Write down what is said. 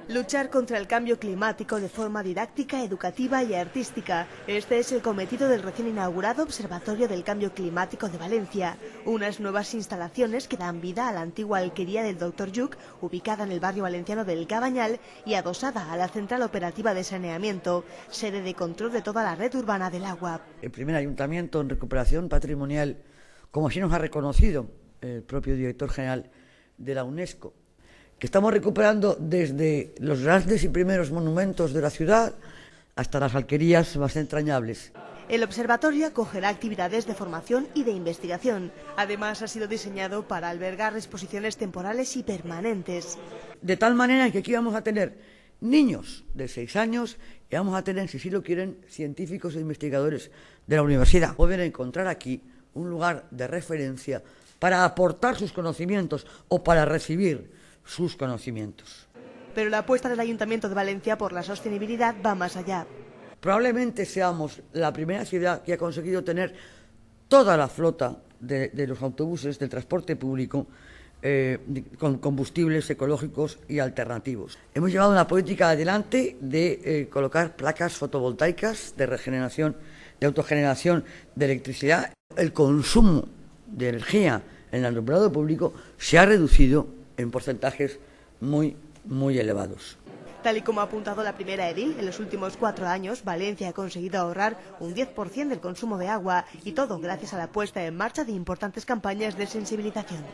Luchar contra el cambio climático de forma didáctica, educativa y artística. Este es el cometido del recién inaugurado Observatorio del Cambio Climático de Valencia. Unas nuevas instalaciones que dan vida a la antigua alquería del Dr. Lluc, ubicada en el barrio valenciano del Cabanyal y adosada a la Central Operativa de Saneamiento, sede de control de toda la red urbana del agua. El primer ayuntamiento en recuperación patrimonial, como así nos ha reconocido el propio director general de la UNESCO, que estamos recuperando desde los grandes y primeros monumentos de la ciudad hasta las alquerías más entrañables. El observatorio acogerá actividades de formación y de investigación. Además, ha sido diseñado para albergar exposiciones temporales y permanentes. De tal manera que aquí vamos a tener niños de 6 años y vamos a tener, si lo quieren, científicos e investigadores de la universidad. Pueden encontrar aquí un lugar de referencia para aportar sus conocimientos o para recibir sus conocimientos. Pero la apuesta del Ayuntamiento de Valencia por la sostenibilidad va más allá. Probablemente seamos la primera ciudad que ha conseguido tener toda la flota de los autobuses del transporte público con combustibles ecológicos y alternativos. Hemos llevado una política adelante de colocar placas fotovoltaicas de regeneración, de autogeneración de electricidad. El consumo de energía en el alumbrado público se ha reducido en porcentajes muy elevados. Tal y como ha apuntado la primera edil, en los últimos 4 años Valencia ha conseguido ahorrar un 10% del consumo de agua y todo gracias a la puesta en marcha de importantes campañas de sensibilización.